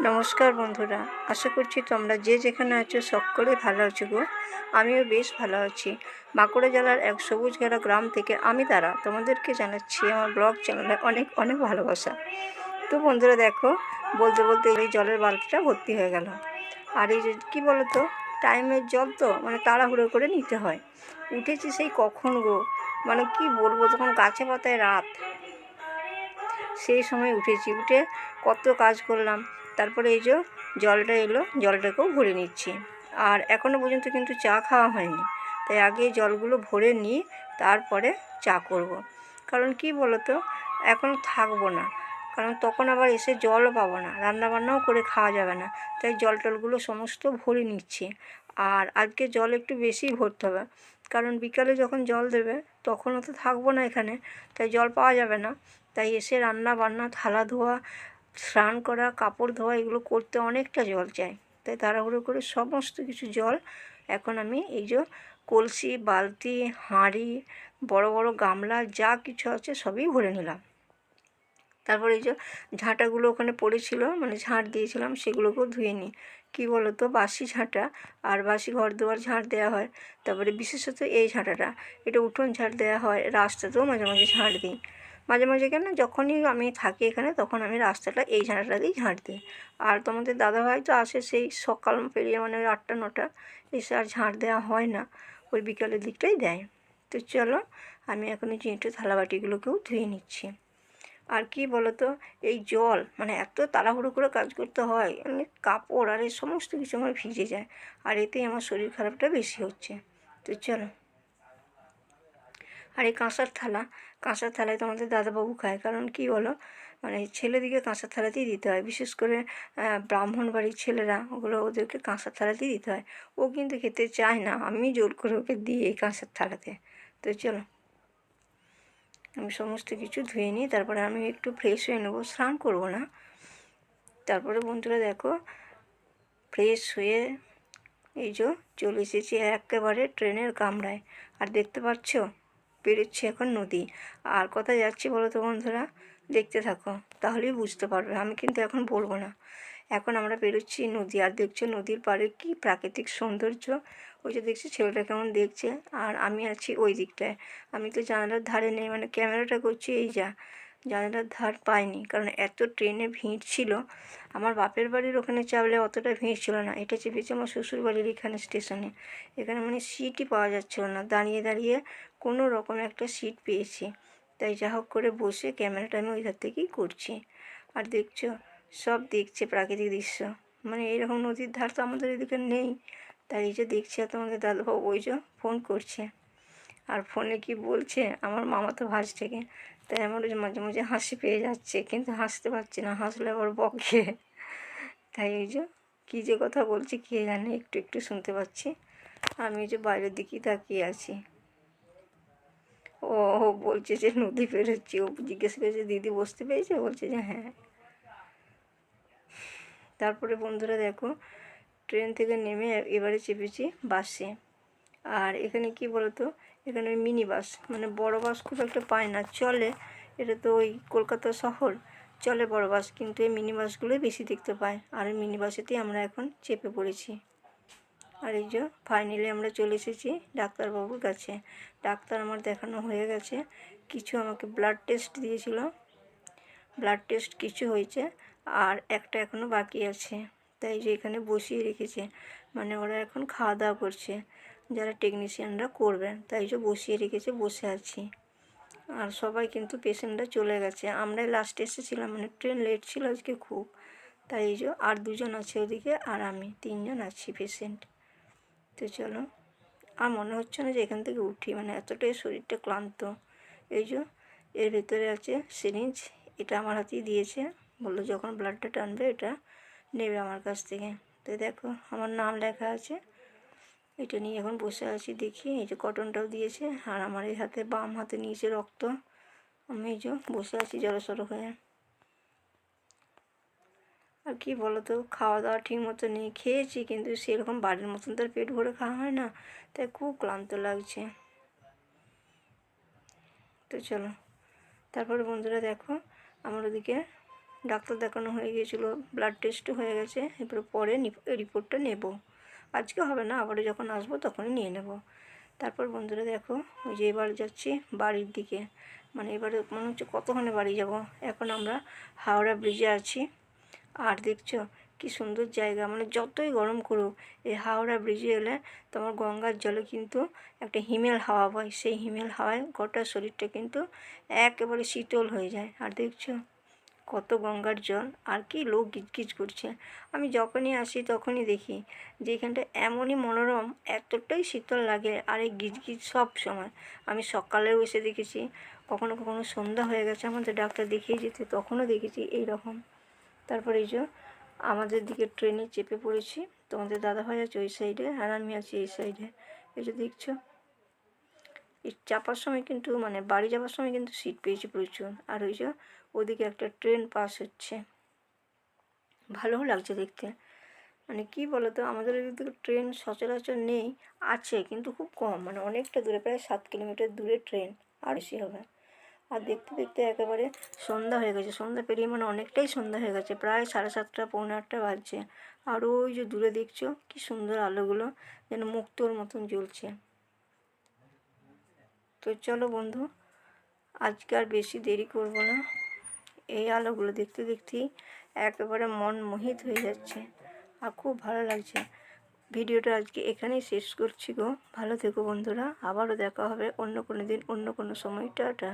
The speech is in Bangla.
নমস্কার বন্ধুরা, আশা করছি তোমরা যে যেখানে আছো সকলেই ভালো আছো গো। আমিও বেশ ভালো আছি। বাঁকুড়া জেলার এক সবুজ ঘেরা গ্রাম থেকে আমি তারা তোমাদেরকে জানাচ্ছি আমার ব্লগ চ্যানেলে অনেক অনেক ভালোবাসা। তো বন্ধুরা দেখো, বলতে বলতে এই জলের বালতিটা ভর্তি হয়ে গেল। আর এই যে কী বলো তো, টাইমের জল তো মানে তাড়াহুড়ো করে নিতে হয়। উঠেছি সেই কখন গো, মানে কি বলবো, তখন গাছে পাতায় রাত, সেই সময় উঠেছি। উঠে কত কাজ করলাম, তারপরে এই যে জলটা এলো, জলটাকেও ভরে নিচ্ছি। আর এখনও পর্যন্ত কিন্তু চা খাওয়া হয়নি, তাই আগে জলগুলো ভরে নিই, তারপরে চা করব। কারণ কি বলো তো, এখন থাকবো না, কারণ তখন আবার এসে জলও পাবো না, রান্নাবান্নাও করে খাওয়া যাবে না। তাই জল টলগুলো সমস্ত ভরে নিচ্ছি। আর আজকে জল একটু বেশিই ভরতে হবে, কারণ বিকালে যখন জল দেবে তখনও তো থাকবো না এখানে, তাই জল পাওয়া যাবে না। তাই এসে রান্না বান্না, থালা ধোয়া, স্নান করা, কাপড় ধোয়া, এগুলো করতে অনেকটা জল চাই। তাই তাড়াহুড়ো করে সমস্ত কিছু জল এখন আমি এই যে কলসি, বালতি, হাঁড়ি, বড় বড় গামলা যা কিছু আছে সবই ভরে নিলাম। তারপরে এই যে ঝাঁটাগুলো ওখানে পড়েছিল, মানে ঝাঁট দিয়েছিলাম, সেগুলোকেও ধুয়ে নিই। কী বলো তো, বাসি ঝাঁটা আর বাসি ঘর দুয়ার ঝাঁট দেওয়া হয়। তারপরে বিশেষত এই ঝাঁটাটা, এটা উঠোন ঝাঁট দেওয়া হয়, রাস্তাতেও মাঝে মাঝে ঝাঁট দিই। মাঝে মাঝে কেন, যখনই আমি থাকি এখানে তখন আমি রাস্তাটা এই ঝাঁটাটা দিয়েই ঝাঁট দিই। আর তোমাদের দাদাভাই তো আসে সেই সকাল পেরিয়ে, মানে ওই 8টা-9টা, এসে আর ঝাঁট দেওয়া হয় না, ওই বিকালের দিকটাই দেয়। তো চলো, আমি এখন এই চিঁটে থালাবাটিগুলোকেও ধুয়ে নিচ্ছি। আর কি বলো তো, এই জল মানে এত তাড়াহুড়ো করে কাজ করতে হয়, মানে কাপড় আর এই সমস্ত কিছু আমার ভিজে যায়, আর এতেই আমার শরীর খারাপটা বেশি হচ্ছে। তো চলো, আর এই কাঁসার থালায় তোমাদের দাদাবাবু খায়, কারণ কি বলো, মানে ছেলেদিকে কাঁসার থালাতেই দিতে হয়, বিশেষ করে ব্রাহ্মণ বাড়ির ছেলেরা, ওগুলো ওদেরকে কাঁসার থালাতেই দিতে হয়। ও কিন্তু খেতে চায় না, আমি জোর করে ওকে দিই এই কাঁসার থালাতে। তো চলো, আমি সমস্ত কিছু ধুয়ে নিই, তারপরে আমি একটু ফ্রেশ হয়ে নেবো, স্নান করবো না। তারপরে বন্ধুরা দেখো, ফ্রেশ হয়ে এই যে চলে এসেছি একেবারে ট্রেনের কামরায়। আর দেখতে পাচ্ছ, বেরোচ্ছি এখন নদী। আর কোথায় যাচ্ছি বলো তো বন্ধুরা, দেখতে থাকো, তাহলেই বুঝতে পারবে। আমি কিন্তু এখন বলবো না। এখন আমরা বেরোচ্ছি নদী, আর দেখছো নদীর পাড়ে কি প্রাকৃতিক সৌন্দর্য। ওই যে দেখছি ছেলেটা কেমন দেখছে, আর আমি আছি ওই দিকটায়। আমি তো জানালার ধারে নেই, মানে ক্যামেরাটা করছি এই যা, জানালার ধার পাইনি, কারণ এত ট্রেনে ভিড় ছিল। আমার বাপের বাড়ির ওখানে চাপলে অতটা ভিড় ছিল না, এটা চেপেছি আমার শ্বশুর বাড়ির এখানে স্টেশনে। এখানে মানে সিটই পাওয়া যাচ্ছিল না, দাঁড়িয়ে দাঁড়িয়ে কোনো রকম একটা সিট পেয়েছি, তাই যা হোক করে বসে ক্যামেরাটা আমি ওই ধার থেকেই করছি। আর দেখছো, সব দেখছে প্রাকৃতিক দৃশ্য, মানে এইরকম নদীর ধার তো আমাদের এদিকে নেই। তাই এই যে দেখছি, আর তোমাদের দাদাবাবু ওই যে ফোন করছে, আর ফোনে কি বলছে আমার মামাতো ভাঁজ থেকে। তাই আমার মাঝে মাঝে হাসি পেয়ে যাচ্ছে, কিন্তু হাসতে পারছি না, হাসলে আবার বকে। তাই এই যে কী যে কথা বলছি কে জানে, একটু একটু শুনতে পাচ্ছি। আমি যে বাইরের দিকেই তাকিয়ে আছি। ও ও বলছে যে নদী পেরোচ্ছি, ও জিজ্ঞেস করেছে দিদি বসতে পেরেছে, বলছে যে হ্যাঁ। তারপরে বন্ধুরা দেখো, ট্রেন থেকে নেমে এবারে চেপেছি বাসে। আর এখানে কি বলতো, এখানে মিনি বাস, মানে বড় বাস খুব একটা পায় না, চলে, এটা তো ওই কলকাতা শহর, চলে বড় বাস, কিন্তু এই মিনি বাসগুলোই বেশি দেখতে পায়। আর এই মিনি বাসেতেই আমরা এখন চেপে পড়েছি। আর এই যে ফাইনালি আমরা চলে এসেছি ডাক্তারবাবুর কাছে। ডাক্তার আমার দেখানো হয়ে গেছে, কিছু আমাকে ব্লাড টেস্ট দিয়েছিল, ব্লাড টেস্ট কিছু হয়েছে, আর একটা এখনও বাকি আছে। তাই যে এখানে বসিয়ে রেখেছে, মানে ওরা এখন খাওয়া দাওয়া করছে, যারা টেকনিশিয়ানরা করবেন, তাই যে বসিয়ে রেখেছে, বসে আছি। আর সবাই কিন্তু পেশেন্টরা চলে গেছে, আমরাই লাস্টে এসেছিলাম, মানে ট্রেন লেট ছিল আজকে খুব। তাই এই যে আর দুজন আছে ওদিকে, আর আমি, 3জন আছি পেশেন্ট। তো চলো, আর মনে হচ্ছে না যে এখান থেকে উঠি, মানে এতটাই শরীরটা ক্লান্ত। এই যে এর ভেতরে আছে সিরিঞ্জ, এটা আমার হাতেই দিয়েছে, বললো যখন ব্লাডটা টানবে এটা নেবে আমার কাছ থেকে। তো দেখো আমার নাম লেখা আছে, এটা নিয়ে এখন বসে আছি, দেখি এই যে কটনটাও দিয়েছে, আর আমার এই হাতে, বাম হাতে নিয়েছে রক্ত। আমি এই যে বসে আছি জড়সড় হয়ে। আর কি বলো তো, খাওয়া দাওয়া ঠিক মতো নেই, খেয়েছি কিন্তু সেরকম বাড়ির মতন তো আর পেট ভরে খাওয়া হয় না, তাই খুব ক্লান্ত লাগছে। তো চলো, তারপরে বন্ধুরা দেখো, আমার ওদিকে ডাক্তার দেখানো হয়ে গিয়েছিলো, ব্লাড টেস্টও হয়ে গেছে। এরপরে পরে রিপোর্টটা নেব, আজকে হবে না, আবারও যখন আসবো তখনই নিয়ে নেব। তারপর বন্ধুরা দেখো, ওই যে এবার যাচ্ছি বাড়ির দিকে, মানে এবারে মনে হচ্ছে কতক্ষণে বাড়ি যাব। এখন আমরা হাওড়া ব্রিজে আছি, আর দেখছো কি সুন্দর জায়গা, মানে যতই গরম করুক এই হাওড়া ব্রিজে এলে তোমার গঙ্গার জলে কিন্তু একটা হিমেল হাওয়া বয়, সেই হিমেল হাওয়ায় গোটা শরীরটা কিন্তু একেবারে শীতল হয়ে যায়। আর দেখছো কত গঙ্গার জল, আর কি লোক গিজগিজ করছে। আমি যখনই আসি তখনই দেখি যে এখানটা এমনই মনোরম, এতটাই শীতল লাগে, আর এই গিজগিজ সব সময়। আমি সকালেও এসে দেখেছি, কখনো কখনো সন্ধ্যা হয়ে গেছে আমাদের ডাক্তার দেখিয়ে যেতে, তখনও দেখেছি এই রকম। তারপরে এই যে আমাদের দিকে ট্রেনে চেপে পড়েছি, তোমাদের দাদাভাই আছে ওই সাইডে, আর আমি আছি এই সাইডে। এই যে দেখছো, এই চাপার সময় কিন্তু মানে বাড়ি যাওয়ার সময় কিন্তু সিট পেয়েছি প্রচুর। আর ওই যে ওদিকে একটা ট্রেন পাস হচ্ছে, ভালোও লাগছে দেখতে। মানে কি বলতো, আমাদের এদিকে ট্রেন সচরাচর নেই, আছে কিন্তু খুব কম, মানে অনেকটা দূরে, প্রায় 7 কিলোমিটার দূরে ট্রেন, আর বেশি হবে। আর দেখতে দেখতে একেবারে সন্ধ্যা হয়ে গেছে, সন্ধ্যা পেরিয়ে মানে অনেকটাই সন্ধ্যা হয়ে গেছে, প্রায় 7:30 পৌনে 8টা বাজছে। আর ওই যে দূরে দেখছো কি সুন্দর আলোগুলো, যেন মুক্তোর মতন জ্বলছে। তো চলো বন্ধু, আজকে আর বেশি দেরি করব না, এই আলোগুলো দেখতে দেখতেই একেবারে মন মোহিত হয়ে যাচ্ছে, আর খুব ভালো লাগছে। ভিডিওটা আজকে এখানেই শেষ করছি গো, ভালো থেকো বন্ধুরা, আবারও দেখা হবে অন্য কোনো দিন অন্য কোনো সময়। টাটা।